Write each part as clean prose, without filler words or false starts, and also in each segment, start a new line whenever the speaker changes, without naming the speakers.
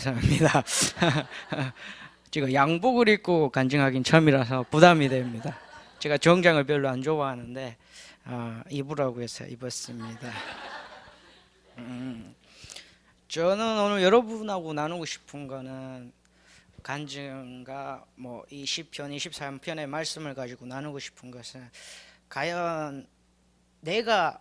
감사합니다. 제가 양복을 입고 간증하긴 처음이라서 부담이 됩니다. 제가 정장을 별로 안 좋아하는데 입으라고 해서 입었습니다. 저는 오늘 여러분하고 나누고 싶은 거는 간증과 이 시편 23편의 말씀을 가지고 나누고 싶은 것은 과연 내가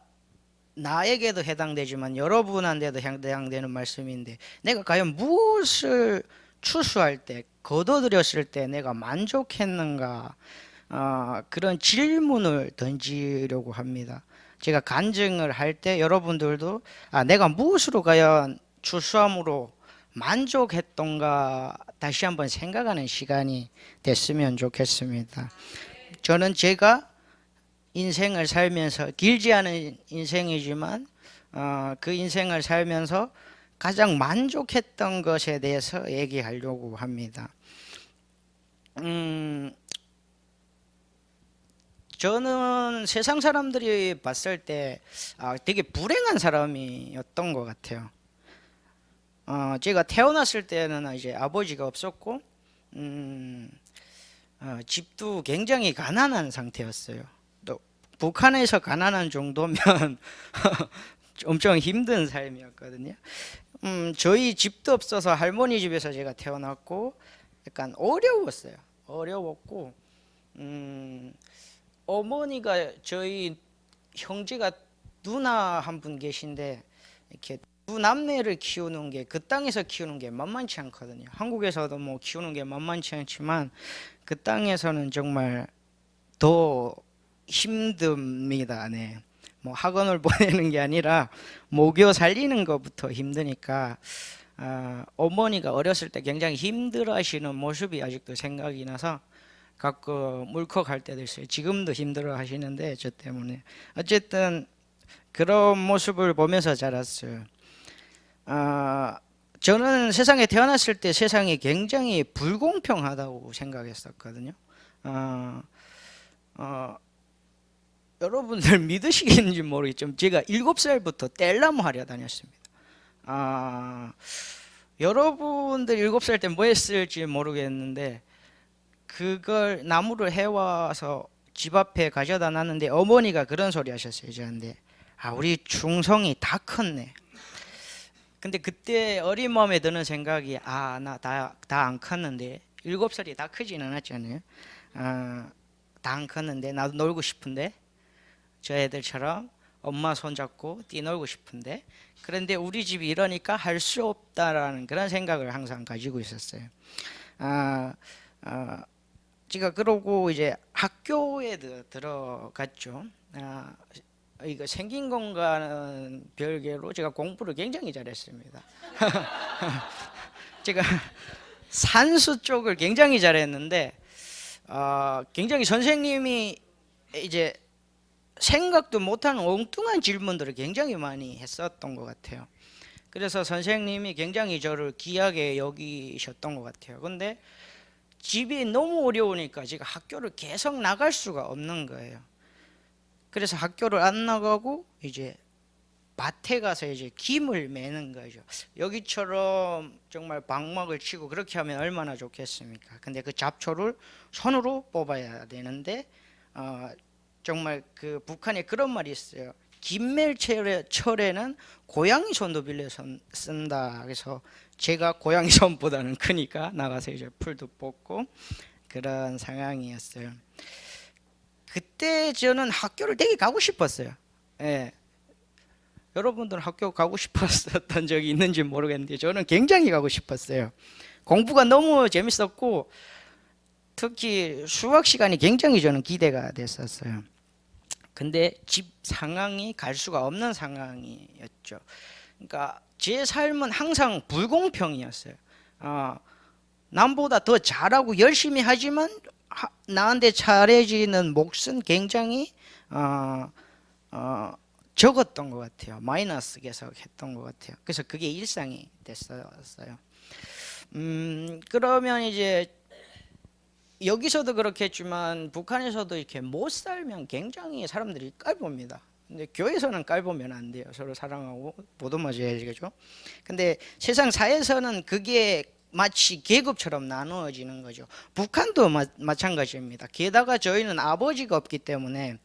나에게도 해당되지만 여러분한테도 해당되는 말씀인데, 내가 과연 무엇을 추수할 때, 거둬들였을 때 내가 만족했는가, 그런 질문을 던지려고 합니다. 제가 간증을 할 때 여러분들도 내가 무엇으로 과연 추수함으로 만족했던가 다시 한번 생각하는 시간이 됐으면 좋겠습니다. 저는 제가 인생을 살면서, 길지 않은 인생이지만 그 인생을 살면서 가장 만족했던 것에 대해서 얘기하려고 합니다. 저는 세상 사람들이 봤을 때 되게 불행한 사람이었던 것 같아요. 제가 태어났을 때는 이제 아버지가 없었고 집도 굉장히 가난한 상태였어요. 또 북한에서 가난한 정도면 엄청 힘든 삶이었거든요. 저희 집도 없어서 할머니 집에서 제가 태어났고 약간 어려웠고 어머니가, 저희 형제가 누나 한 분 계신데 이렇게 두 남매를 키우는 게, 그 땅에서 키우는 게 만만치 않거든요. 한국에서도 키우는 게 만만치 않지만 그 땅에서는 정말 더 힘듭니다. 네. 학원을 보내는 게 아니라 먹여 살리는 것부터 힘드니까 어머니가 어렸을 때 굉장히 힘들어하시는 모습이 아직도 생각이 나서 가끔 울컥할 때도 있어요. 지금도 힘들어 하시는데 저 때문에. 어쨌든 그런 모습을 보면서 자랐어요. 저는 세상에 태어났을 때 세상이 굉장히 불공평하다고 생각했었거든요. 여러분들 믿으시겠는지 모르겠지만 제가 7살부터 뗄나무 하려 다녔습니다. 여러분들 7살 때 뭐 했을지 모르겠는데 그걸 나무를 해와서 집 앞에 가져다 놨는데 어머니가 그런 소리 하셨어요. 저한테 우리 충성이 다 컸네. 근데 그때 어린 마음에 드는 생각이 나 다 안 컸는데, 7살이 다 크지는 않았잖아요. 다 안 컸는데 나도 놀고 싶은데, 저 애들처럼 엄마 손잡고 뛰놀고 싶은데, 그런데 우리 집이 이러니까 할 수 없다라는 그런 생각을 항상 가지고 있었어요. 제가 그러고 이제 학교에 들어갔죠. 이거 생긴 건가는 별개로 제가 공부를 굉장히 잘했습니다. 제가 산수 쪽을 굉장히 잘했는데 굉장히 선생님이 이제 생각도 못하는 엉뚱한 질문들을 굉장히 많이 했었던 것 같아요. 그래서 선생님이 굉장히 저를 귀하게 여기셨던 것 같아요. 근데 집이 너무 어려우니까 제가 학교를 계속 나갈 수가 없는 거예요. 그래서 학교를 안 나가고 이제 밭에 가서 이제 김을 매는 거죠. 여기처럼 정말 방막을 치고 그렇게 하면 얼마나 좋겠습니까? 근데 그 잡초를 손으로 뽑아야 되는데 정말 그 북한에 그런 말이 있어요. 김멜 철에는 고양이 손도 빌려 쓴다. 그래서 제가 고양이 손보다는 크니까 나가서 이제 풀도 뽑고 그런 상황이었어요. 그때 저는 학교를 되게 가고 싶었어요. 예. 여러분들은 학교 가고 싶었던 적이 있는지 모르겠는데 저는 굉장히 가고 싶었어요. 공부가 너무 재밌었고 특히 수학 시간이 굉장히 저는 기대가 됐었어요. 근데 집 상황이 갈 수가 없는 상황이었죠. 그러니까 제 삶은 항상 불공평이었어요. 남보다 더 잘하고 열심히 하지만 나한테 잘해지는 몫은 굉장히 적었던 것 같아요. 마이너스 계속 했던 것 같아요. 그래서 그게 일상이 됐었어요. 그러면 이제 여기서도 그렇겠지만 북한에서도 이렇게 못 살면 굉장히 사람들이 깔봅니다. 근데 교회에서는 깔보면 안 돼요. 서로 사랑하고 보도 맞아야지, 그죠? 근데 세상 사회에서는 그게 마치 계급처럼 나누어지는 거죠. 북한도 마찬가지입니다. 게다가 저희는 아버지가 없기 때문에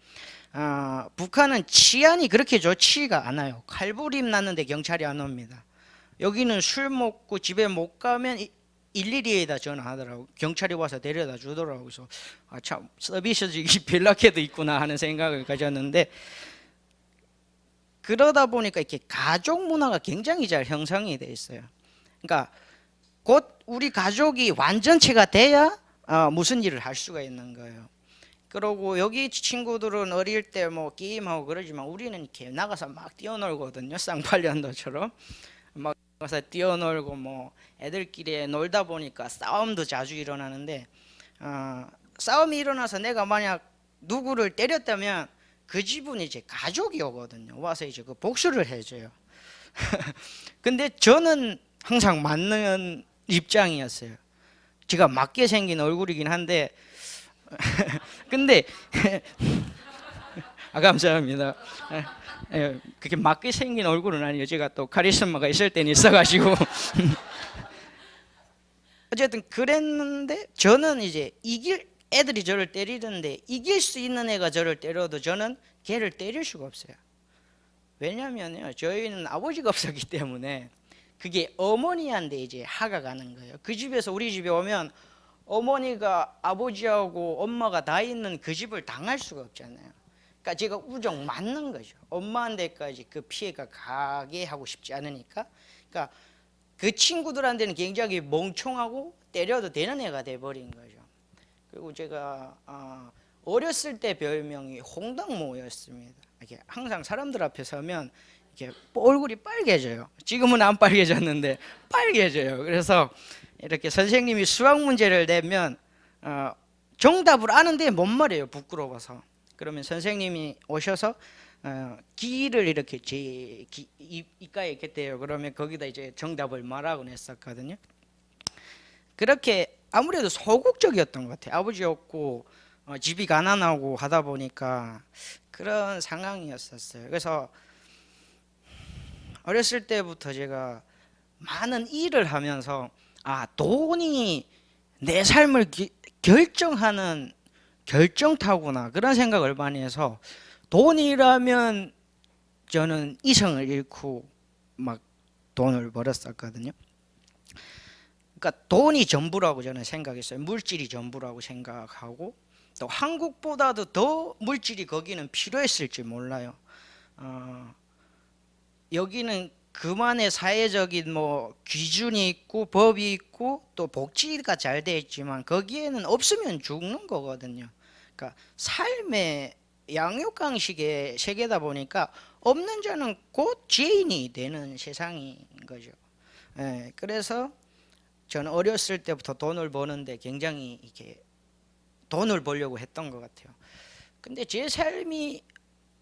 북한은 치안이 그렇게 좋지가 않아요. 칼부림 났는데 경찰이 안 옵니다. 여기는 술 먹고 집에 못 가면 112에다 전화하더라고. 경찰이 와서 데려다 주더라고. 그래서 참 서비스직이 별나게도 있구나 하는 생각을 가졌는데, 그러다 보니까 이렇게 가족 문화가 굉장히 잘 형성이 돼 있어요. 그러니까 곧 우리 가족이 완전체가 돼야 무슨 일을 할 수가 있는 거예요. 그러고 여기 친구들은 어릴 때 뭐 게임하고 그러지만 우리는 이렇게 나가서 막 뛰어놀거든요. 쌍팔년도처럼 막 나가서 뛰어놀고 뭐 애들끼리 놀다 보니까 싸움도 자주 일어나는데, 싸움이 일어나서 내가 만약 누구를 때렸다면 그 집은 이제 가족이 오거든요. 와서 이제 그 복수를 해줘요. 근데 저는 항상 맞는 입장이었어요. 제가 맞게 생긴 얼굴이긴 한데 근데 감사합니다. 그렇게 맞게 생긴 얼굴은 아니에요. 제가 또 카리스마가 있을 때는 있어가지고 어쨌든 그랬는데, 저는 이제 애들이 저를 때리는데 이길 수 있는 애가 저를 때려도 저는 걔를 때릴 수가 없어요. 왜냐면요, 저희는 아버지가 없었기 때문에 그게 어머니한테 이제 하가 가는 거예요. 그 집에서 우리 집에 오면 어머니가 아버지하고 엄마가 다 있는 그 집을 당할 수가 없잖아요. 그러니까 제가 우정 맞는 거죠. 엄마한테까지 그 피해가 가게 하고 싶지 않으니까. 그러니까 그 친구들한테는 굉장히 멍청하고 때려도 되는 애가 돼버린 거죠. 그리고 제가 어렸을 때 별명이 홍당무였습니다. 이렇게 항상 사람들 앞에 서면 이렇게 얼굴이 빨개져요. 지금은 안 빨개졌는데 빨개져요. 그래서 이렇게 선생님이 수학 문제를 내면 정답을 아는데 못 말해요. 부끄러워서. 그러면 선생님이 오셔서 기를 이렇게 제 입가에 이렇게 대요. 그러면 거기다 이제 정답을 말하곤 했었거든요. 그렇게 아무래도 소극적이었던 것 같아요. 아버지 없고 집이 가난하고 하다 보니까 그런 상황이었었어요. 그래서 어렸을 때부터 제가 많은 일을 하면서 돈이 내 삶을 결정하는 결정타구나, 그런 생각을 많이 해서 돈이라면 저는 이성을 잃고 막 돈을 벌었었거든요. 그러니까 돈이 전부라고 저는 생각했어요. 물질이 전부라고 생각하고, 또 한국보다도 더 물질이 거기는 필요했을지 몰라요. 여기는 그만의 사회적인 뭐 기준이 있고 법이 있고 또 복지가 잘 돼 있지만 거기에는 없으면 죽는 거거든요. 그러니까 삶의 양육강식의 세계다 보니까 없는 자는 곧 죄인이 되는 세상인 거죠. 그래서 저는 어렸을 때부터 돈을 버는데 굉장히 이렇게 돈을 벌려고 했던 것 같아요. 근데 제 삶이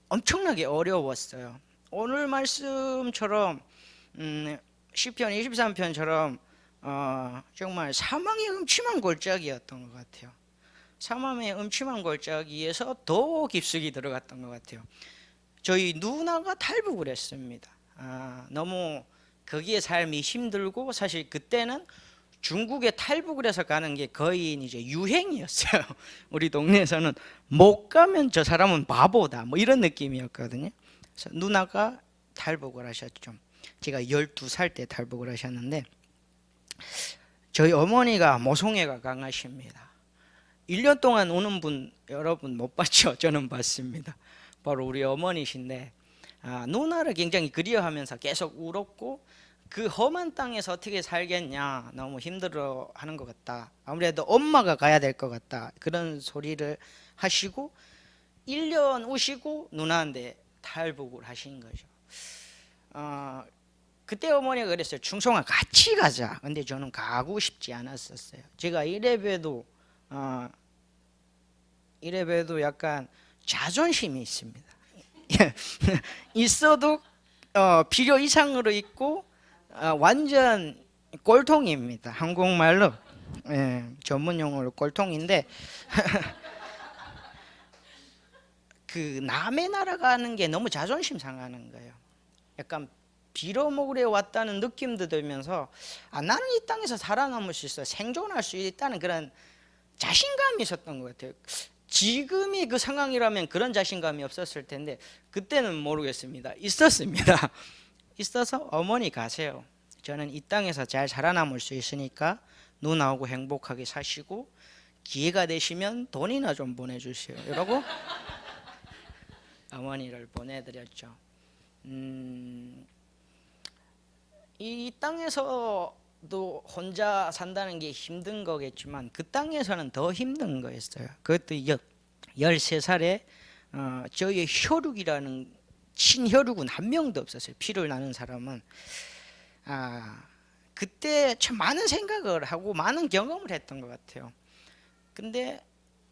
엄청나게 어려웠어요. 오늘 말씀처럼 시편 23편처럼 정말 사망의 음침한 골짜기였던 것 같아요. 사망의 음침한 골짜기에서 더 깊숙이 들어갔던 것 같아요. 저희 누나가 탈북을 했습니다. 너무 거기에 삶이 힘들고, 사실 그때는 중국에 탈북을 해서 가는 게 거의 이제 유행이었어요. 우리 동네에서는 못 가면 저 사람은 바보다 뭐 이런 느낌이었거든요. 그래서 누나가 탈북을 하셨죠. 제가 12살 때 탈북을 하셨는데, 저희 어머니가 모성애가 강하십니다. 1년 동안 우는 분 여러분 못 봤죠? 저는 봤습니다. 바로 우리 어머니신데, 누나를 굉장히 그리워하면서 계속 울었고, 그 험한 땅에서 어떻게 살겠냐, 너무 힘들어 하는 것 같다, 아무래도 엄마가 가야 될 것 같다, 그런 소리를 하시고 1년 우시고 누나한테 탈북을 하신 거죠. 그때 어머니가 그랬어요. 충성아 같이 가자. 근데 저는 가고 싶지 않았었어요. 제가 이래봬도 약간 자존심이 있습니다. 있어도 필요 이상으로 있고 완전 꼴통입니다. 한국말로 전문 용어로 꼴통인데 그 남의 나라 가는 게 너무 자존심 상하는 거예요. 약간 빌어먹으려 왔다는 느낌도 들면서 나는 이 땅에서 살아남을 수 있어, 생존할 수 있다는 그런 자신감이 있었던 것 같아요. 지금이 그 상황이라면 그런 자신감이 없었을 텐데 그때는 모르겠습니다. 있었습니다. 있어서 어머니 가세요. 저는 이 땅에서 잘 살아남을 수 있으니까 누나하고 행복하게 사시고 기회가 되시면 돈이나 좀 보내주세요. 이러고 어머니를 보내드렸죠. 이 땅에서도 혼자 산다는 게 힘든 거겠지만 그 땅에서는 더 힘든 거였어요. 그것도 13살에 저의 혈육이라는 친혈육은 한 명도 없었어요. 피를 나눈 사람은. 그때 참 많은 생각을 하고 많은 경험을 했던 것 같아요. 근데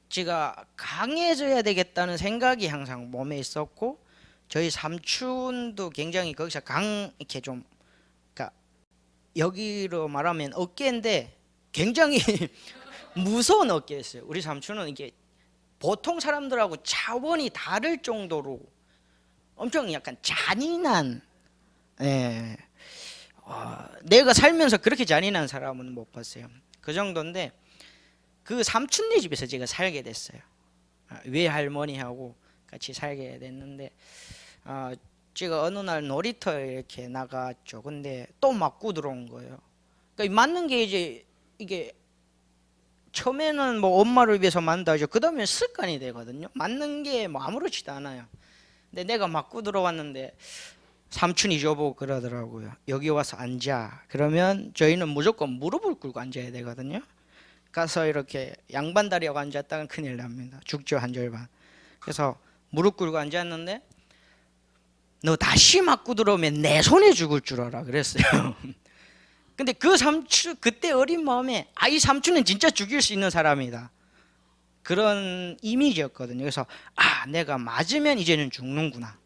제가 강해져야 되겠다는 생각이 항상 몸에 있었고, 저희 삼촌도 굉장히 거기서 이렇게 좀, 그러니까 여기로 말하면 어깨인데 굉장히 무서운 어깨였어요. 우리 삼촌은 이게 보통 사람들하고 차원이 다를 정도로 엄청 약간 잔인한, 내가 살면서 그렇게 잔인한 사람은 못 봤어요. 그 정도인데 그 삼촌네 집에서 제가 살게 됐어요. 외할머니하고 같이 살게 됐는데 제가 어느 날 놀이터에 이렇게 나갔죠. 근데 또 맞고 들어온 거예요. 그러니까 맞는 게 이제 이게 처음에는 뭐 엄마를 위해서 만다죠. 그 다음에 습관이 되거든요. 맞는 게 뭐 아무렇지도 않아요. 근데 내가 맞고 들어왔는데 삼촌이 저보고 그러더라고요. 여기 와서 앉아. 그러면 저희는 무조건 무릎을 꿇고 앉아야 되거든요. 가서 이렇게 양반다리하고 앉았다가 큰일 납니다. 죽죠, 한 절반. 그래서 무릎 꿇고 앉았는데 너 다시 맞고 들어오면 내 손에 죽을 줄 알아 그랬어요. 근데 그 삼촌 그때 어린 마음에 이 삼촌은 진짜 죽일 수 있는 사람이다, 그런 이미지였거든요. 그래서 내가 맞으면 이제는 죽는구나.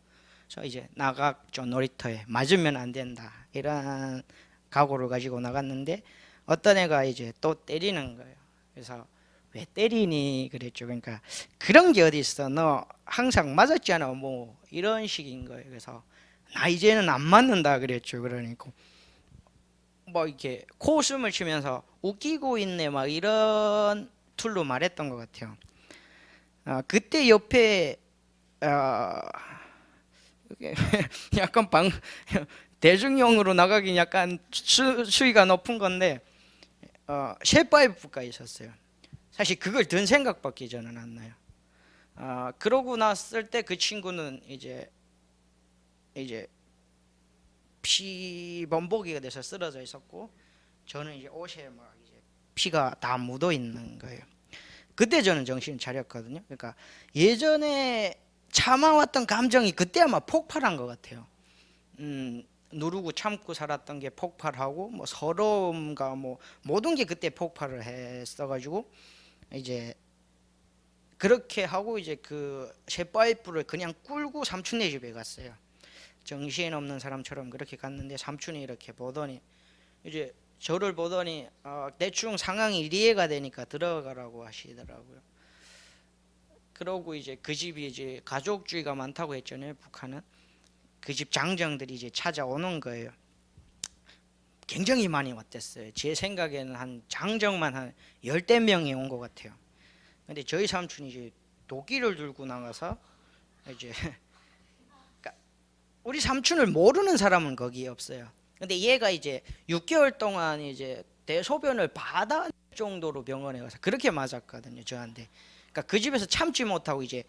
그래서 이제 나갔죠. 놀이터에 맞으면 안 된다 이런 각오를 가지고 나갔는데 어떤 애가 이제 또 때리는 거예요. 그래서 왜 때리니 그랬죠. 그러니까 그런 게 어디 있어, 너 항상 맞았잖아 뭐 이런 식인 거예요. 그래서 나 이제는 안 맞는다 그랬죠. 그러니까 뭐 이렇게 코웃음을 치면서 웃기고 있네 막 이런 툴로 말했던 것 같아요. 그때 옆에 약간 대중용으로 나가긴 약간 수위가 높은 건데 셰파이프가 있었어요. 사실 그걸 든 생각밖에 저는 안 나요. 그러고 났을 때 그 친구는 이제 피범벅이가 돼서 쓰러져 있었고, 저는 이제 옷에 막 이제 피가 다 묻어 있는 거예요. 그때 저는 정신을 차렸거든요. 그러니까 예전에 참아왔던 감정이 그때 아마 폭발한 것 같아요. 누르고 참고 살았던 게 폭발하고 뭐 서러움과 뭐 모든 게 그때 폭발을 했어가지고 이제 그렇게 하고 이제 그 쇠파이프를 그냥 꿀고 삼촌네 집에 갔어요. 정신없는 사람처럼 그렇게 갔는데 삼촌이 이렇게 보더니 이제 저를 보더니 대충 상황이 이해가 되니까 들어가라고 하시더라고요. 그러고 이제 그 집이 이제 가족주의가 많다고 했잖아요. 북한은 그 집 장정들이 이제 찾아오는 거예요. 굉장히 많이 왔댔어요. 제 생각에는 한 장정만 한 10대 명이 온 것 같아요. 근데 저희 삼촌이 이제 도끼를 들고 나가서 이제 우리 삼촌을 모르는 사람은 거기에 없어요. 근데 얘가 이제 6개월 동안 이제 대소변을 받아 정도로 병원에 가서 그렇게 맞았거든요, 저한테. 그러니까 그 집에서 참지 못하고 이제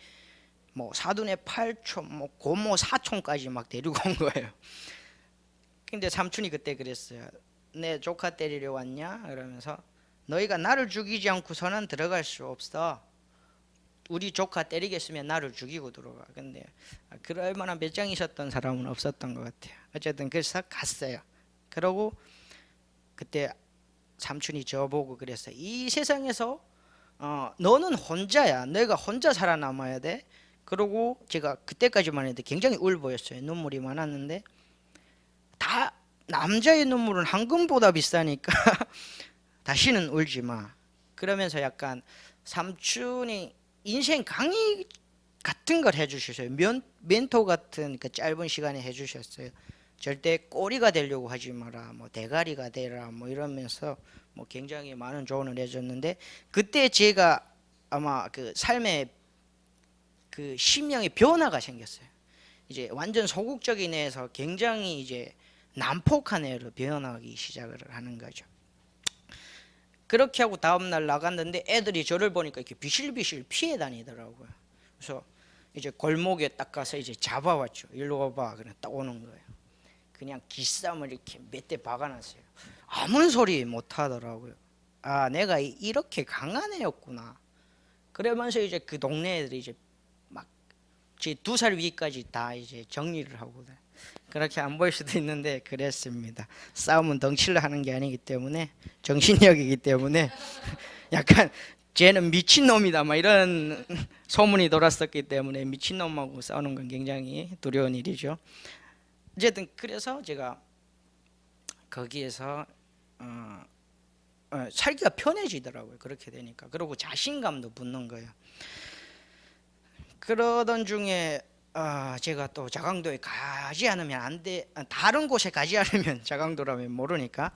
뭐 사돈의 8촌, 뭐 고모 사촌까지 막 데리고 온 거예요. 근데 삼촌이 그때 그랬어요. 내 조카 때리려 왔냐? 그러면서 너희가 나를 죽이지 않고서는 들어갈 수 없어. 우리 조카 때리겠으면 나를 죽이고 들어가. 근데 그럴 만한 배짱이 있었던 사람은 없었던 것 같아요. 어쨌든 그래서 갔어요. 그러고 그때 삼촌이 저보고 그랬어요. 이 세상에서 너는 혼자야. 내가 혼자 살아남아야 돼. 그러고 제가 그때까지만 해도 굉장히 울보였어요. 눈물이 많았는데 다 남자의 눈물은 황금보다 비싸니까 다시는 울지 마. 그러면서 약간 삼촌이 인생 같은 걸 해주셨어요. 멘토 같은 그 짧은 시간에 해주셨어요. 절대 꼬리가 되려고 하지 마라, 뭐 대가리가 되라, 뭐 이러면서 뭐 굉장히 많은 조언을 해줬는데, 그때 제가 아마 그 삶의 그 심령의 변화가 생겼어요. 이제 완전 소극적인 애에서 굉장히 이제 난폭한 애로 변하기 시작을 하는 거죠. 그렇게 하고 다음날 나갔는데 애들이 저를 보니까 이렇게 비실비실 피해 다니더라고요. 그래서 이제 골목에 딱 가서 이제 잡아왔죠. 일로 와봐. 그냥 딱 오는 거예요. 그냥 기싸움을 이렇게 몇 대 박아놨어요. 아무 소리 못 하더라고요. 아, 내가 이렇게 강한 애였구나. 그러면서 이제 그 동네 애들이 이제 막 제 2살 위까지 다 이제 정리를 하고, 그렇게 안 보일 수도 있는데 그랬습니다. 싸움은 덩치를 하는 게 아니기 때문에, 정신력이기 때문에 약간 쟤는 미친놈이다 막 이런 소문이 돌았었기 때문에 미친놈하고 싸우는 건 굉장히 두려운 일이죠. 어쨌든 그래서 제가 거기에서 살기가 편해지더라고요. 그렇게 되니까. 그리고 자신감도 붙는 거예요. 그러던 중에 제가 또 자강도에 가지 않으면 안 돼, 다른 곳에 가지 않으면 자강도라면 모르니까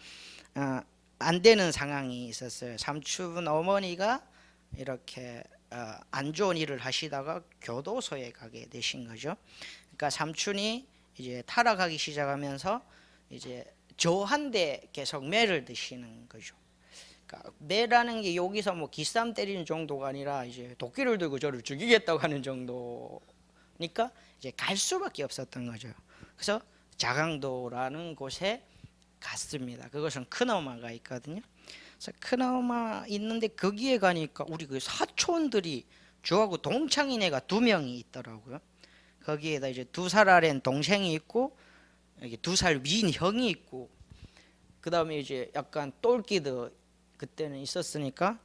안 되는 상황이 있었어요. 삼촌 어머니가 이렇게 안 좋은 일을 하시다가 교도소에 가게 되신 거죠. 그러니까 삼촌이 이제 타락하기 시작하면서 이제 저한테 계속 매를 드시는 거죠. 그러니까 매라는 게 여기서 뭐 기쌈 때리는 정도가 아니라 이제 도끼를 들고 저를 죽이겠다고 하는 정도니까 이제 갈 수밖에 없었던 거죠. 그래서 자강도라는 곳에 갔습니다. 그것은 크나우마가 있거든요. 그래서 크나우마 있는데 거기에 가니까 우리 그 사촌들이 저하고 동창인 애가 2명이 있더라고요. 거기에다 이제 2살 아래인 동생이 있고, 이게 2살 위인 형이 있고, 그 다음에 이제 약간 똘끼도 그때는 있었으니까,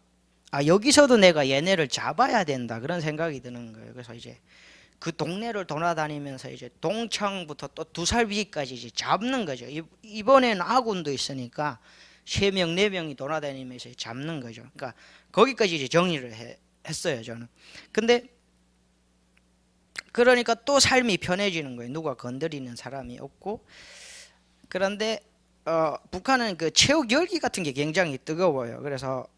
여기서도 내가 얘네를 잡아야 된다 그런 생각이 드는 거예요. 그래서 이제 그 동네를 돌아다니면서 이제 동창부터 또 2살 위까지 이제 잡는 거죠. 이번에는 아군도 있으니까 3명 4명이 돌아다니면서 잡는 거죠. 그러니까 거기까지 이제 정리를 했어요, 저는. 근데 그러니까 또 삶이 편해지는 거예요. 누가 건드리는 사람이 없고. 그런데 북한은 그 체육 열기 같은 게 굉장히 뜨거워요. 그래서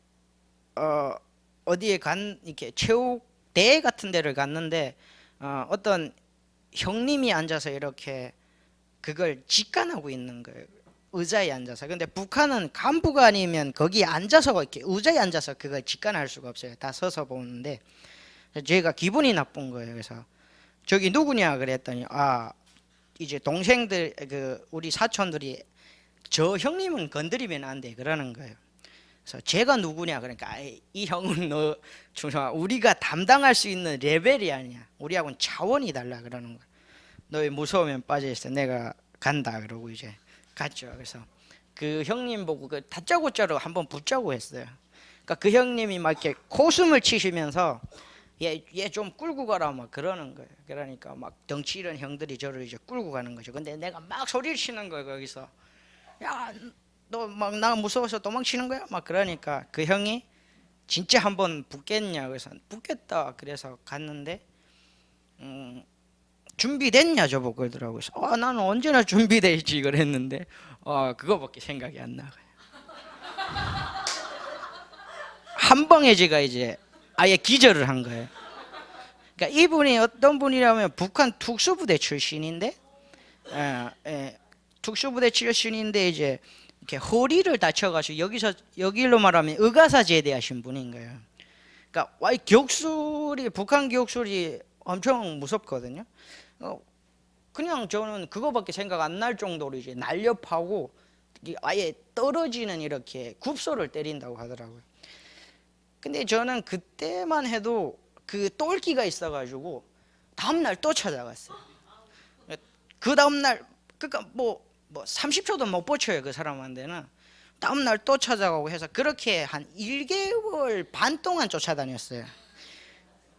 어디에 이렇게 체육 대회 같은 데를 갔는데 어떤 형님이 앉아서 이렇게 그걸 직관하고 있는 거예요. 의자에 앉아서. 근데 북한은 간부가 아니면 거기에 앉아서 이렇게 의자에 앉아서 그걸 직관할 수가 없어요. 다 서서 보는데 제가 기분이 나쁜 거예요. 그래서 저기 누구냐 그랬더니 이제 동생들 그 우리 사촌들이 저 형님은 건드리면 안 돼 그러는 거예요. 그래서 제가 누구냐 그러니까 이 형은 너 우리가 담당할 수 있는 레벨이 아니야. 우리하고는 차원이 달라 그러는 거예요. 너 무서우면 빠져 있어. 내가 간다 그러고 이제 갔죠. 그래서 그 형님 보고 그 다짜고짜로 한번 붙자고 했어요. 그러니까 그 형님이 막 이렇게 코숨을 치시면서 얘 좀 끌고 가라 막 그러는 거예요. 그러니까 막 덩치 이런 형들이 저를 이제 끌고 가는 거죠. 근데 내가 막 소리를 치는 거예요. 거기서 야 너 막 나 무서워서 도망치는 거야? 막 그러니까 그 형이 진짜 한번 붙겠냐? 그래서 붙겠다. 그래서 갔는데 준비됐냐 저보고 그러더라고요. 그래서 나는 언제나 준비돼 있지 그랬는데 그거밖에 생각이 안 나가요. 한 방에 제가 이제 아예 기절을 한 거예요. 그러니까 이분이 어떤 분이라면 북한 특수부대 출신인데, 특수부대 출신인데 이제 이렇게 허리를 다쳐가지고 여기로 말하면 의가사 제대하신 분인 거예요. 그러니까 격술이 북한 격술이 엄청 무섭거든요. 그냥 저는 그거밖에 생각 안 날 정도로 이제 날렵하고 아예 떨어지는 이렇게 굽소를 때린다고 하더라고요. 근데 저는 그때만 해도 그 똘끼가 있어가지고 다음날 또 찾아갔어요. 그 다음날 그러니까 뭐 30초도 못 버텨요 그 사람한테는. 다음날 또 찾아가고 해서 그렇게 한 1개월 반 동안 쫓아다녔어요.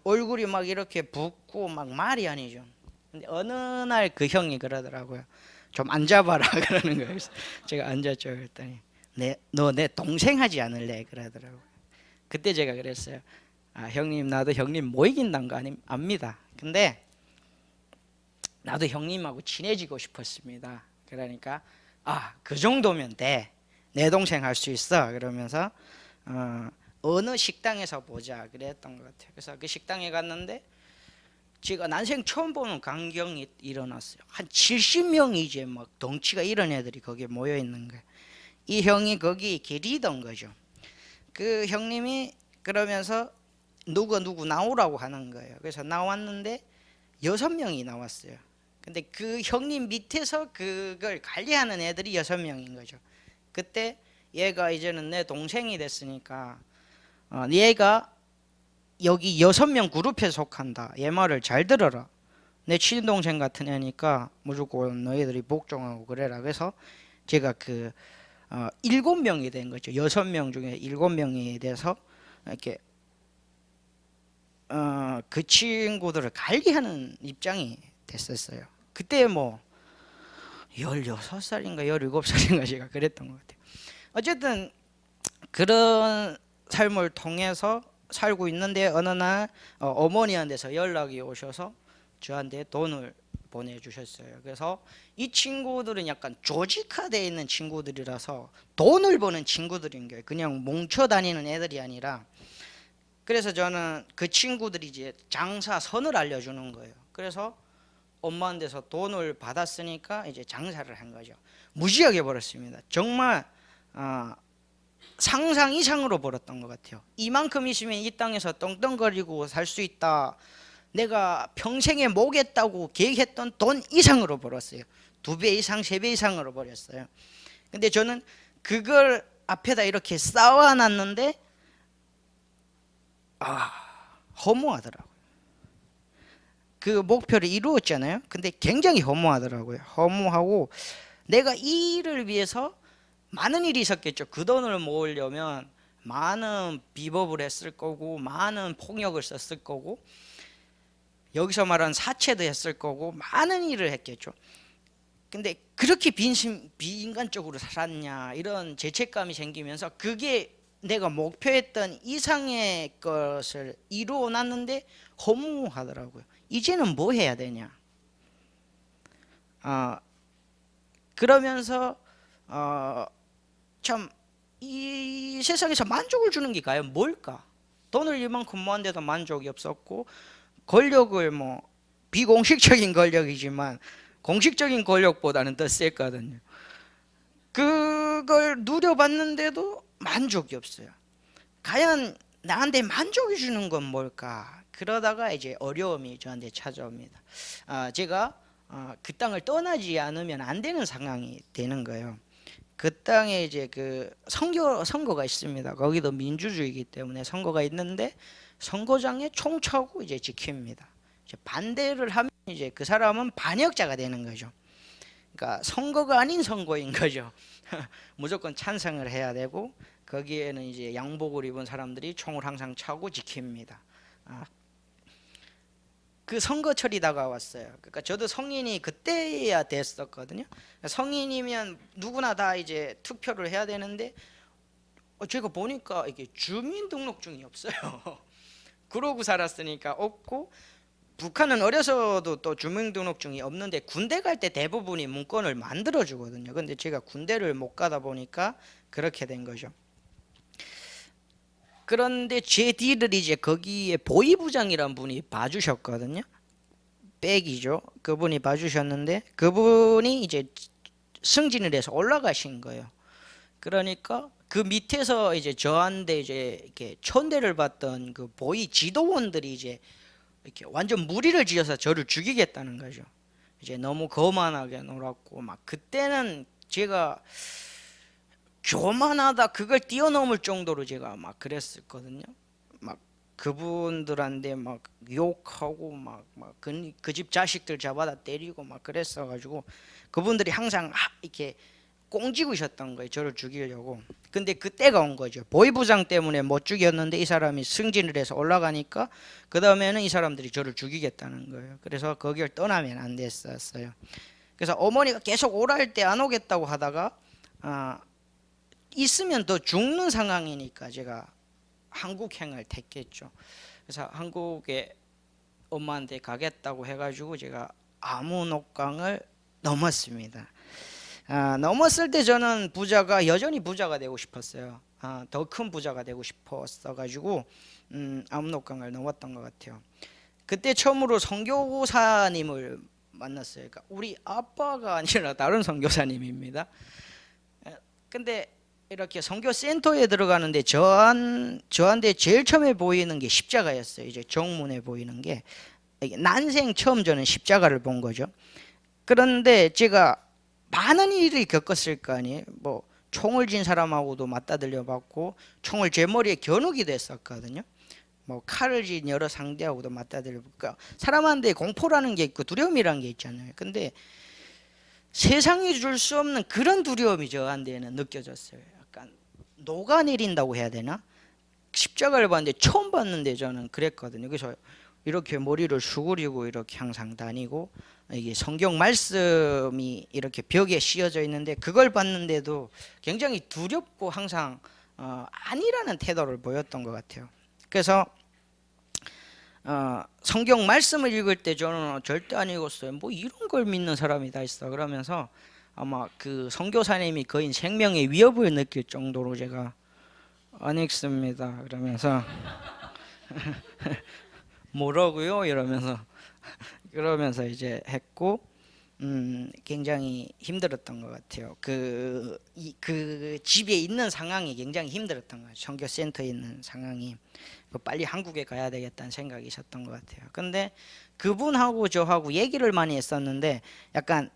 얼굴이 막 이렇게 붓고 막 말이 아니죠. 근데 어느 날 그 형이 그러더라고요. 좀 앉아봐라 그러는 거예요. 그래서 제가 앉았죠. 그랬더니 너 내 동생 하지 않을래 그러더라고요. 그때 제가 그랬어요. 형님 나도 형님 못 이긴다는 거 압니다. 근데 나도 형님하고 친해지고 싶었습니다. 그러니까 그 정도면 돼. 내 동생 할 수 있어. 그러면서 어느 식당에서 보자 그랬던 것 같아요. 그래서 그 식당에 갔는데 제가 난생 처음 보는 광경이 일어났어요. 한 70명이 이제 막 덩치가 이런 애들이 거기에 모여 있는 거예요. 이 형이 거기 리더인 거죠. 그 형님이 그러면서 누구 나오라고 하는 거예요. 그래서 나왔는데 6명이 나왔어요. 근데 그 형님 밑에서 그걸 관리하는 애들이 6명인 거죠. 그때 얘가 이제는 내 동생이 됐으니까 얘가 여기 6명 그룹에 속한다. 얘 말을 잘 들어라. 내 친동생 같은 애니까 무조건 너희들이 복종하고 그래라. 그래서 제가 7명이 된 거죠. 6명 중에 7명이 돼서 이렇게 그 친구들을 관리하는 입장이 됐었어요. 그때 뭐 16살인가 17살인가 제가 그랬던 것 같아요. 어쨌든 그런 삶을 통해서 살고 있는데 어느 날 어머니한테서 연락이 오셔서 저한테 돈을 보내주셨어요. 그래서 이 친구들은 약간 조직화되어 있는 친구들이라서 돈을 버는 친구들인 거예요. 그냥 뭉쳐 다니는 애들이 아니라. 그래서 저는 그 친구들이 이제 장사 선을 알려주는 거예요. 그래서 엄마한테서 돈을 받았으니까 이제 장사를 한 거죠. 무지하게 벌었습니다. 정말 상상 이상으로 벌었던 것 같아요. 이만큼 있으면 이 땅에서 떵떵거리고 살 수 있다. 내가 평생에 모겠다고 계획했던 돈 이상으로 벌었어요. 2배 이상, 3배 이상으로 벌었어요. 근데 저는 그걸 앞에다 이렇게 쌓아놨는데 허무하더라고요. 그 목표를 이루었잖아요. 근데 굉장히 허무하더라고요. 허무하고 내가 이 일을 위해서 많은 일이 있었겠죠. 그 돈을 모으려면 많은 비법을 했을 거고 많은 폭력을 썼을 거고 여기서 말하는 사채도 했을 거고 많은 일을 했겠죠. 근데 그렇게 비인간적으로 살았냐 이런 죄책감이 생기면서 그게 내가 목표했던 이상의 것을 이루어 놨는데 허무하더라고요. 이제는 뭐 해야 되냐. 그러면서 참 이 세상에서 만족을 주는 게 과연 뭘까? 돈을 이만큼 모았는데도 만족이 없었고 권력을 뭐 비공식적인 권력이지만 공식적인 권력보다는 더 셌거든요. 그걸 누려봤는데도 만족이 없어요. 과연 나한테 만족이 주는 건 뭘까? 그러다가 이제 어려움이 저한테 찾아옵니다. 제가 그 땅을 떠나지 않으면 안 되는 상황이 되는 거예요. 그 땅에 이제 그 선거가 있습니다. 거기도 민주주의이기 때문에 선거가 있는데 선거장에 총 차고 이제 지킵니다. 이제 반대를 하면 이제 그 사람은 반역자가 되는 거죠. 그러니까 선거가 아닌 선거인 거죠. 무조건 찬성을 해야 되고 거기에는 이제 양복을 입은 사람들이 총을 항상 차고 지킵니다. 그 선거철이 다가왔어요. 그러니까 저도 성인이 그때야 됐었거든요. 성인이면 누구나 다 이제 투표를 해야 되는데 제가 보니까 이게 주민등록증이 없어요. 그러고 살았으니까 없고 북한은 어려서도 또 주민등록증이 없는데 군대 갈 때 대부분이 문건을 만들어 주거든요. 근데 제가 군대를 못 가다 보니까 그렇게 된 거죠. 그런데 제 뒤를 이제 거기에 보위부장이란 분이 봐주셨거든요. 백이죠. 그분이 봐주셨는데 그분이 이제 승진을 해서 올라가신 거예요. 그러니까 그 밑에서 이제 저한테 이제 이렇게 천대를 받던 그 보위 지도원들이 이제 이렇게 완전 무리를 지어서 저를 죽이겠다는 거죠. 이제 너무 거만하게 놀았고 막 그때는 제가 교만하다 그걸 뛰어넘을 정도로 제가 막 그랬었거든요. 막 그분들한테 막 욕하고 막 그 집 자식들 잡아다 때리고 막 그랬어가지고 그분들이 항상 이렇게 꽁지구셨던 거예요. 저를 죽이려고. 근데 그때가 온 거죠. 보위부장 때문에 못 죽였는데 이 사람이 승진을 해서 올라가니까 그 다음에는 이 사람들이 저를 죽이겠다는 거예요. 그래서 거기를 떠나면 안 됐었어요. 그래서 어머니가 계속 오라 할 때 안 오겠다고 하다가 있으면 더 죽는 상황이니까 제가 한국행을 택했죠. 그래서 한국에 엄마한테 가겠다고 해가지고 제가 아무녹강을 넘었습니다. 넘었을 때 저는 여전히 부자가 되고 싶었어요. 더 큰 부자가 되고 싶었어 가지고 아무녹강을 넘었던 것 같아요. 그때 처음으로 선교사님을 만났어요. 그러니까 우리 아빠가 아니라 다른 선교사님입니다. 근데 이렇게 선교센터에 들어가는데 저한테 제일 처음에 보이는 게 십자가였어요. 이제 정문에 보이는 게 난생 처음 저는 십자가를 본 거죠. 그런데 제가 많은 일을 겪었을 거 아니에요. 뭐 총을 쥔 사람하고도 맞다들려 봤고, 총을 제 머리에 겨누기도 했었거든요. 뭐 칼을 쥔 여러 상대하고도 맞다들려. 그러니까 사람한테 공포라는 게 있고 두려움이라는 게 있잖아요. 근데 세상이 줄 수 없는 그런 두려움이 저한테는 느껴졌어요. 약간 녹아내린다고 해야 되나? 십자가를 봤는데 처음 봤는데 저는 그랬거든요. 그래서 이렇게 머리를 수그리고 이렇게 항상 다니고, 이게 성경 말씀이 이렇게 벽에 씌어져 있는데 그걸 봤는데도 굉장히 두렵고 항상 아니라는 태도를 보였던 것 같아요. 그래서 성경 말씀을 읽을 때 저는 절대 안 읽었어요. 뭐 이런 걸 믿는 사람이 다 있어 그러면서 아마 그 선교사님이 거의 생명의 위협을 느낄 정도로 제가 안 읽습니다 그러면서 뭐라고요? 이러면서 이제 했고, 굉장히 힘들었던 것 같아요. 그 집에 있는 상황이 굉장히 힘들었던 거예요. 선교센터에 있는 상황이. 빨리 한국에 가야 되겠다는 생각이 있었던 것 같아요. 근데 그분하고 저하고 얘기를 많이 했었는데 약간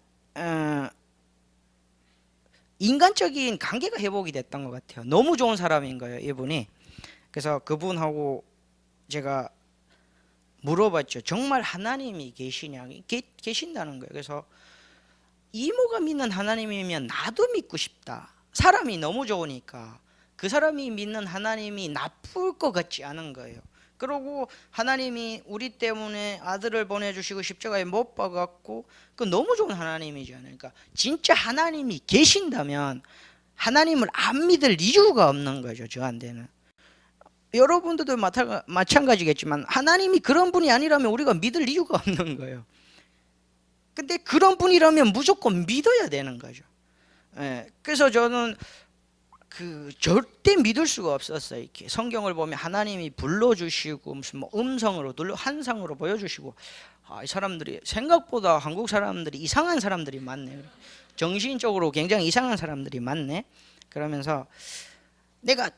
인간적인 관계가 회복이 됐던 것 같아요. 너무 좋은 사람인 거예요, 이분이. 그래서 그분하고 제가 물어봤죠. 정말 하나님이 계시냐? 계신다는 거예요. 그래서 이모가 믿는 하나님이면 나도 믿고 싶다. 사람이 너무 좋으니까 그 사람이 믿는 하나님이 나쁠 것 같지 않은 거예요. 그리고 하나님이 우리 때문에 아들을 보내주시고 십자가에 못 박았고, 그 너무 좋은 하나님이잖아요. 그러니까 진짜 하나님이 계신다면 하나님을 안 믿을 이유가 없는 거죠, 저한테는. 여러분들도 마찬가지겠지만 하나님이 그런 분이 아니라면 우리가 믿을 이유가 없는 거예요. 근데 그런 분이라면 무조건 믿어야 되는 거죠. 그래서 저는 절대 믿을 수가 없었어요. 이렇게 성경을 보면 하나님이 불러주시고 무슨 뭐 음성으로 환상으로 보여주시고, 이 사람들이 생각보다 한국 사람들이 이상한 사람들이 많네. 정신적으로 굉장히 이상한 사람들이 많네. 그러면서 내가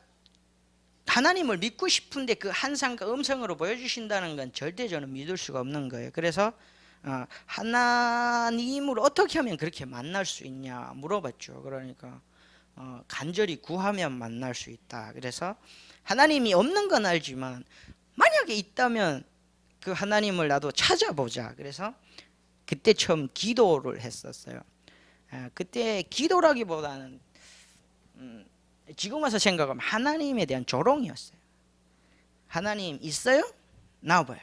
하나님을 믿고 싶은데 그 환상과 음성으로 보여주신다는 건 절대 저는 믿을 수가 없는 거예요. 그래서 하나님을 어떻게 하면 그렇게 만날 수 있냐 물어봤죠. 그러니까 간절히 구하면 만날 수 있다. 그래서 하나님이 없는 건 알지만 만약에 있다면 그 하나님을 나도 찾아보자. 그래서 그때 처음 기도를 했었어요. 그때 기도라기보다는 지금 와서 생각하면 하나님에 대한 조롱이었어요. 하나님 있어요? 나와봐요.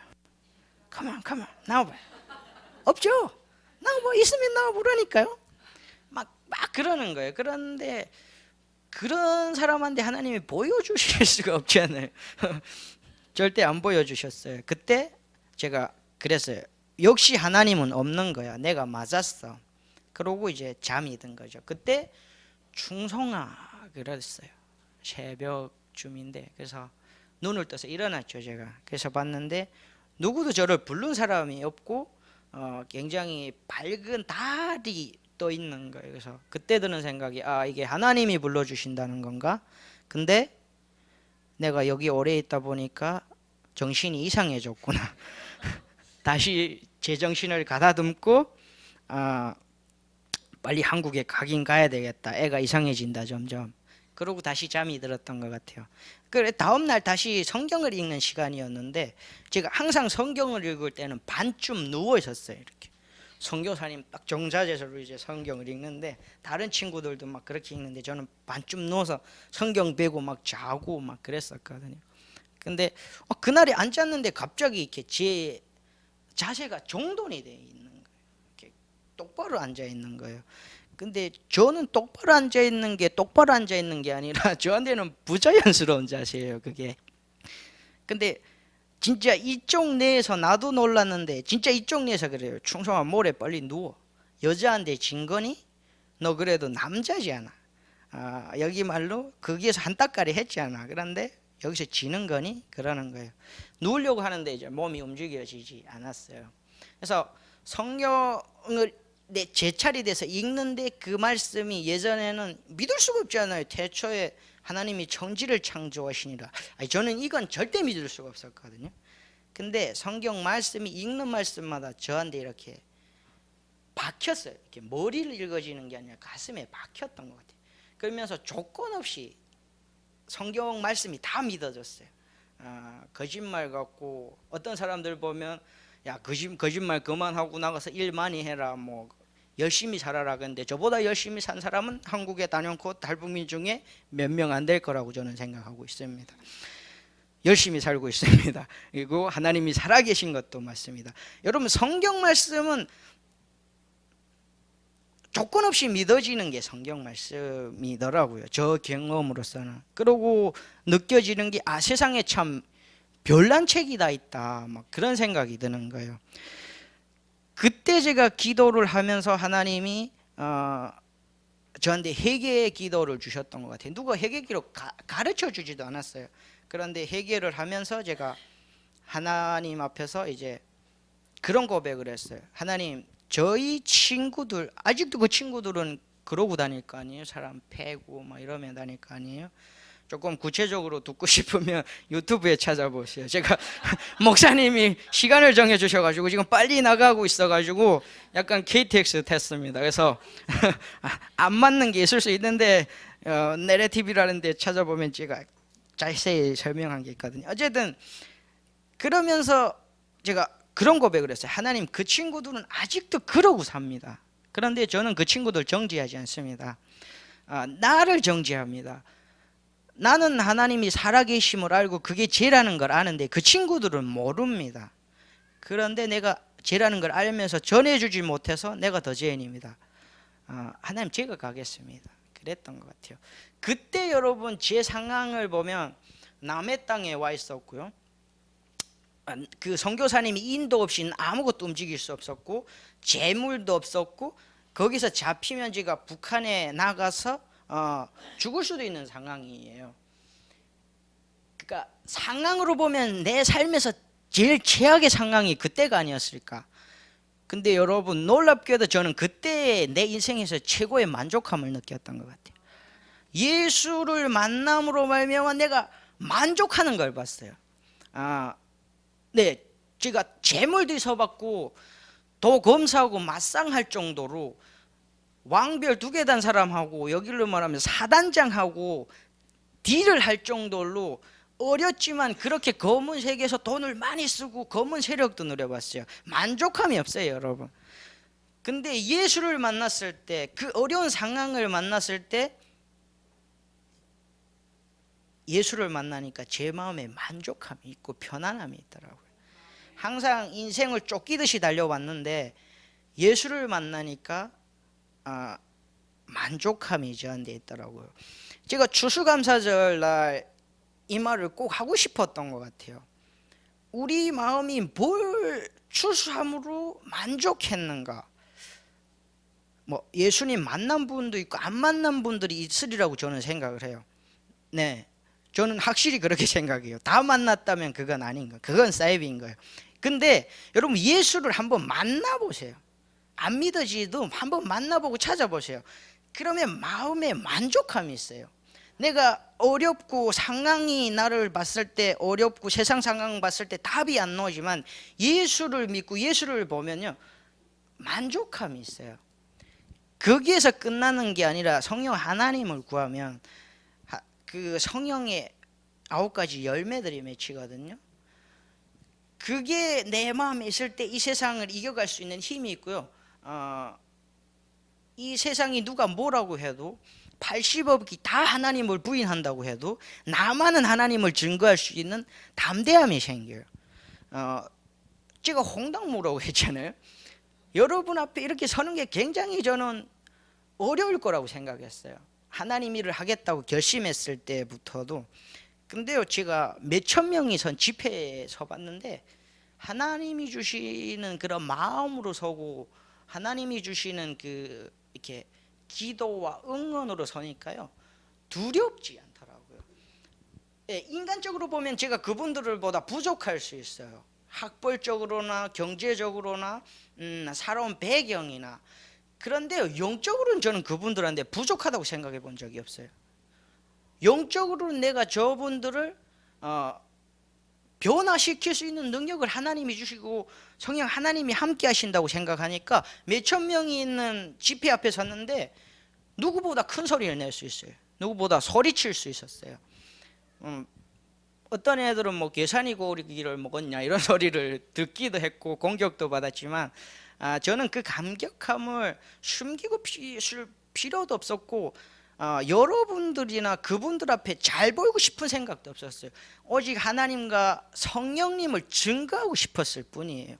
Come on, 나와봐요. 없죠? 나와봐. 있으면 나와보라니까요. 막 그러는 거예요. 그런데 그런 사람한테 하나님이 보여주실 수가 없잖아요. 절대 안 보여주셨어요. 그때 제가 그랬어요. 역시 하나님은 없는 거야. 내가 맞았어. 그러고 이제 잠이 든 거죠. 그때 충성아 그랬어요. 새벽쯤인데 그래서 눈을 떠서 일어났죠. 제가 그래서 봤는데 누구도 저를 부른 사람이 없고 굉장히 밝은 달이 떠 있는 거예요. 그래서 그때 드는 생각이 이게 하나님이 불러주신다는 건가? 근데 내가 여기 오래 있다 보니까 정신이 이상해졌구나. 다시 제 정신을 가다듬고 빨리 한국에 가긴 가야 되겠다. 애가 이상해진다 점점. 그러고 다시 잠이 들었던 것 같아요. 그래 다음날 다시 성경을 읽는 시간이었는데 제가 항상 성경을 읽을 때는 반쯤 누워 있었어요. 이렇게 선교사님 딱 정자세로 이제 성경을 읽는데 다른 친구들도 막 그렇게 읽는데 저는 반쯤 누워서 성경 베고 막 자고 막 그랬었거든요. 근데 그날에 앉았는데 갑자기 이렇게 제 자세가 정돈이 돼 있는 거예요. 이렇게 똑바로 앉아 있는 거예요. 근데 저는 똑바로 앉아 있는 게 아니라 저한테는 부자연스러운 자세예요. 그게 근데 진짜 이쪽 내에서 나도 놀랐는데 진짜 이쪽 내에서 그래요. 충성아 모래 빨리 누워. 여자한테 진 거니? 너 그래도 남자지 않아. 여기 말로 거기에서 한따까리 했지 않아. 그런데 여기서 지는 거니? 그러는 거예요. 누우려고 하는데 이제 몸이 움직여지지 않았어요. 그래서 성경을 제 차례 돼서 읽는데 그 말씀이 예전에는 믿을 수가 없잖아요. 태초에 하나님이 천지를 창조하시니라. 저는 이건 절대 믿을 수가 없었거든요. 근데 성경 말씀이 읽는 말씀마다 저한테 이렇게 박혔어요. 이렇게 머리를 읽어지는 게 아니라 가슴에 박혔던 것 같아요. 그러면서 조건 없이 성경 말씀이 다 믿어졌어요. 거짓말 같고 어떤 사람들 보면 야 거짓말 그만하고 나가서 일 많이 해라 뭐 열심히 살아라. 근데 저보다 열심히 산 사람은 한국에 단연코 탈북민 중에 몇 명 안 될 거라고 저는 생각하고 있습니다. 열심히 살고 있습니다. 그리고 하나님이 살아계신 것도 맞습니다. 여러분 성경 말씀은 조건 없이 믿어지는 게 성경 말씀이더라고요. 저 경험으로서는. 그러고 느껴지는 게 세상에 참 별난 책이 다 있다 막 그런 생각이 드는 거예요. 그때 제가 기도를 하면서 하나님이 저한테 회개의 기도를 주셨던 것 같아요. 누가 회개 기도 가르쳐 주지도 않았어요. 그런데 회개를 하면서 제가 하나님 앞에서 이제 그런 고백을 했어요. 하나님, 저희 친구들 아직도 그 친구들은 그러고 다닐 거 아니에요. 사람 패고 막 이러면 다닐 거 아니에요. 조금 구체적으로 듣고 싶으면 유튜브에 찾아보세요. 제가 목사님이 시간을 정해 주셔가지고 지금 빨리 나가고 있어가지고 약간 KTX 탔습니다. 그래서 안 맞는 게 있을 수 있는데 내레티브라는 데 찾아보면 제가 자세히 설명한 게 있거든요. 어쨌든 그러면서 제가 그런 고백을 했어요. 하나님, 그 친구들은 아직도 그러고 삽니다. 그런데 저는 그 친구들 정죄하지 않습니다. 나를 정죄합니다. 나는 하나님이 살아계심을 알고 그게 죄라는 걸 아는데 그 친구들은 모릅니다. 그런데 내가 죄라는 걸 알면서 전해주지 못해서 내가 더 죄인입니다. 하나님, 제가 가겠습니다. 그랬던 것 같아요. 그때 여러분 제 상황을 보면 남의 땅에 와 있었고요. 그 선교사님이 인도 없이 아무것도 움직일 수 없었고 재물도 없었고 거기서 잡히면 제가 북한에 나가서 죽을 수도 있는 상황이에요. 그러니까 상황으로 보면 내 삶에서 제일 최악의 상황이 그때가 아니었을까. 근데 여러분 놀랍게도 저는 그때 내 인생에서 최고의 만족함을 느꼈던 것 같아요. 예수를 만남으로 말미암아 내가 만족하는 걸 봤어요. 네, 제가 재물도 있어봤고 도 검사하고 맞상할 정도로 왕별 2개 단 사람하고 여기로 말하면 4단장하고 딜을 할 정도로 어렸지만 그렇게 검은 세계에서 돈을 많이 쓰고 검은 세력도 누려봤어요. 만족함이 없어요, 여러분. 근데 예수를 만났을 때, 그 어려운 상황을 만났을 때 예수를 만나니까 제 마음에 만족함이 있고 편안함이 있더라고요. 항상 인생을 쫓기듯이 달려왔는데 예수를 만나니까 만족함이 저한테 있더라고요. 제가 추수감사절 날 이 말을 꼭 하고 싶었던 것 같아요. 우리 마음이 뭘 추수함으로 만족했는가? 뭐 예수님 만난 분도 있고 안 만난 분들이 있으리라고 저는 생각을 해요. 네, 저는 확실히 그렇게 생각해요. 다 만났다면 그건 아닌 거예요. 그건 사이비인 거예요. 근데 여러분 예수를 한번 만나보세요. 안 믿어지도 한번 만나보고 찾아보세요. 그러면 마음에 만족함이 있어요. 내가 어렵고 상황이 나를 봤을 때 어렵고 세상 상황 봤을 때 답이 안 나오지만 예수를 믿고 예수를 보면요 만족함이 있어요. 거기에서 끝나는 게 아니라 성령 하나님을 구하면 그 성령의 9가지 열매들이 맺히거든요. 그게 내 마음에 있을 때 이 세상을 이겨갈 수 있는 힘이 있고요. 이 세상이 누가 뭐라고 해도 80억이 다 하나님을 부인한다고 해도 나만은 하나님을 증거할 수 있는 담대함이 생겨요. 제가 홍당무라고 했잖아요. 여러분 앞에 이렇게 서는 게 굉장히 저는 어려울 거라고 생각했어요. 하나님 일을 하겠다고 결심했을 때부터도 근데요, 제가 몇천 명이 선 집회에 서봤는데 하나님이 주시는 그런 마음으로 서고 하나님이 주시는 그 이렇게 기도와 응원으로 서니까요, 두렵지 않더라고요. 예, 인간적으로 보면 제가 그분들보다 부족할 수 있어요. 학벌적으로나 경제적으로나 살아온 배경이나. 그런데요, 영적으로는 저는 그분들한테 부족하다고 생각해 본 적이 없어요. 영적으로는 내가 저분들을 변화시킬 수 있는 능력을 하나님이 주시고 성령 하나님이 함께 하신다고 생각하니까 몇천 명이 있는 집회 앞에 섰는데 누구보다 큰 소리를 낼 수 있어요. 누구보다 소리칠 수 있었어요. 어떤 애들은 뭐 계산이 고기를 먹었냐 이런 소리를 듣기도 했고 공격도 받았지만, 저는 그 감격함을 숨기고 필요도 없었고, 여러분들이나 그분들 앞에 잘 보이고 싶은 생각도 없었어요. 오직 하나님과 성령님을 증거하고 싶었을 뿐이에요.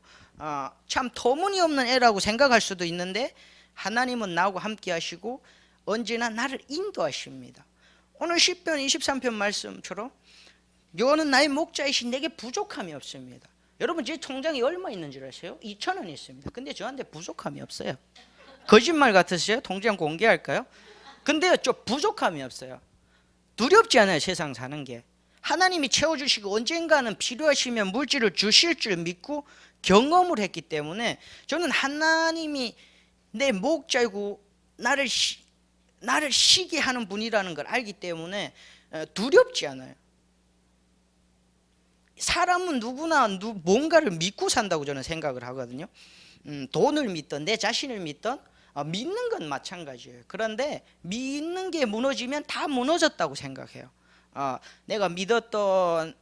참 터무니없는 애라고 생각할 수도 있는데 하나님은 나하고 함께 하시고 언제나 나를 인도하십니다. 오늘 시편 23편 말씀처럼 여호와는 나의 목자이신 내게 부족함이 없습니다. 여러분, 제 통장에 얼마 있는 줄 아세요? 2,000원 있습니다. 근데 저한테 부족함이 없어요. 거짓말 같으세요? 통장 공개할까요? 근데요, 좀 부족함이 없어요. 두렵지 않아요, 세상 사는 게. 하나님이 채워주시고 언젠가는 필요하시면 물질을 주실 줄 믿고 경험을 했기 때문에 저는 하나님이 내 목자이고 나를 쉬게 하는 분이라는 걸 알기 때문에 두렵지 않아요. 사람은 누구나 뭔가를 믿고 산다고 저는 생각을 하거든요. 돈을 믿던 내 자신을 믿던 믿는 건 마찬가지예요. 그런데 믿는 게 무너지면 다 무너졌다고 생각해요. 내가 믿었던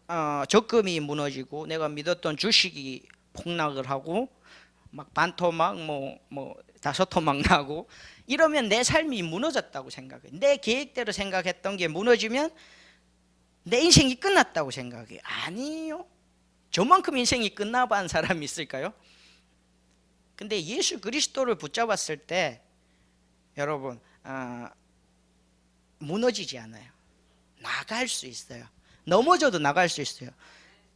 적금이 무너지고 내가 믿었던 주식이 폭락을 하고 막 반토막 뭐 다소토막 나고 이러면 내 삶이 무너졌다고 생각해요. 내 계획대로 생각했던 게 무너지면 내 인생이 끝났다고 생각해요. 아니요, 저만큼 인생이 끝나본 사람이 있을까요? 근데 예수 그리스도를 붙잡았을 때 여러분, 무너지지 않아요. 나갈 수 있어요. 넘어져도 나갈 수 있어요.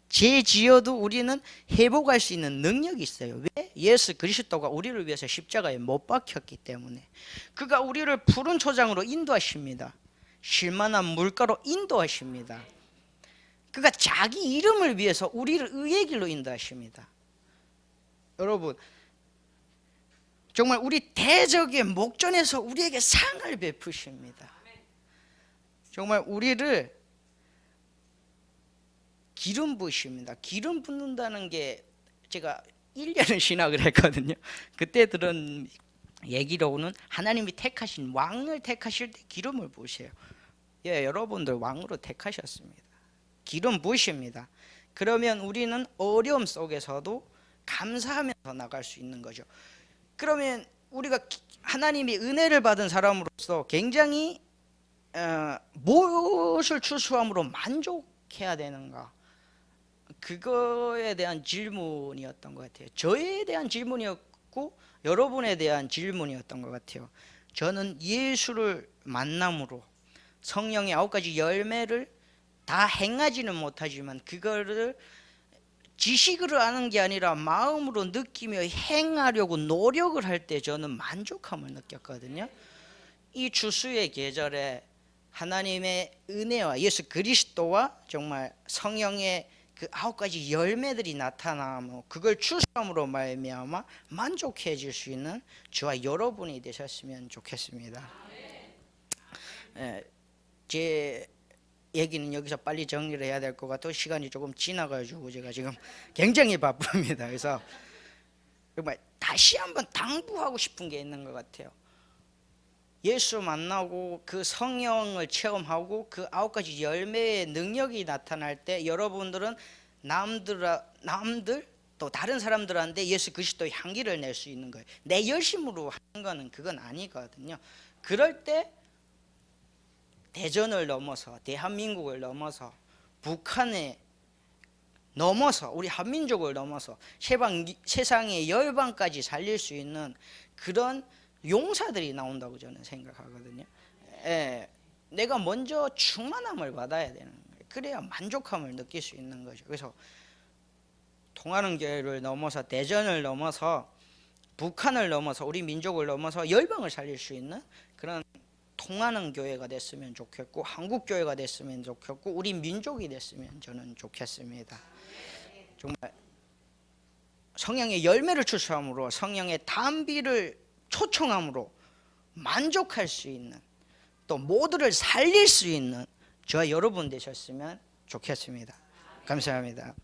죄 지어도 우리는 회복할 수 있는 능력이 있어요. 왜? 예수 그리스도가 우리를 위해서 십자가에 못 박혔기 때문에. 그가 우리를 푸른 초장으로 인도하십니다. 쉴만한 물가로 인도하십니다. 그가 자기 이름을 위해서 우리를 의의 길로 인도하십니다. 여러분, 정말 우리 대적의 목전에서 우리에게 상을 베푸십니다. 정말 우리를 기름 부으십니다. 기름 붓는다는 게 제가 1년을 신학을 했거든요. 그때 들은 얘기로는 하나님이 택하신 왕을 택하실 때 기름을 부으세요. 예, 여러분들 왕으로 택하셨습니다. 기름 부으십니다. 그러면 우리는 어려움 속에서도 감사하면서 나갈 수 있는 거죠. 그러면 우리가 하나님의 은혜를 받은 사람으로서 굉장히 무엇을 추수함으로 만족해야 되는가, 그거에 대한 질문이었던 것 같아요. 저에 대한 질문이었고 여러분에 대한 질문이었던 것 같아요. 저는 예수를 만남으로 성령의 9가지 열매를 다 행하지는 못하지만 그거를 지식으로 아는 게 아니라 마음으로 느끼며 행하려고 노력을 할 때 저는 만족함을 느꼈거든요. 이 추수의 계절에 하나님의 은혜와 예수 그리스도와 정말 성령의 그 9가지 열매들이 나타나며 그걸 추수함으로 말미암아 만족해질 수 있는 저와 여러분이 되셨으면 좋겠습니다. 제 얘기는 여기서 빨리 정리를 해야 될 것 같아요. 시간이 조금 지나가지고 제가 지금 굉장히 바쁩니다. 그래서 정말 다시 한번 당부하고 싶은 게 있는 것 같아요. 예수 만나고 그 성령을 체험하고 그 9가지 열매의 능력이 나타날 때 여러분들은 남들 또 다른 사람들한테 예수 그리스도의 향기를 낼 수 있는 거예요. 내 열심으로 하는 거는 그건 아니거든요. 그럴 때 대전을 넘어서 대한민국을 넘어서 북한에 넘어서 우리 한민족을 넘어서 세상의 열방까지 살릴 수 있는 그런 용사들이 나온다고 저는 생각하거든요. 내가 먼저 충만함을 받아야 되는 거예요. 그래야 만족함을 느낄 수 있는 거죠. 그래서 통하는 교회를 넘어서 대전을 넘어서 북한을 넘어서 우리 민족을 넘어서 열방을 살릴 수 있는 그런 통하는 교회가 됐으면 좋겠고, 한국 교회가 됐으면 좋겠고, 우리 민족이 됐으면 저는 좋겠습니다. 정말 성령의 열매를 추수함으로, 성령의 단비를 초청함으로 만족할 수 있는, 또 모두를 살릴 수 있는 저와 여러분 되셨으면 좋겠습니다. 감사합니다.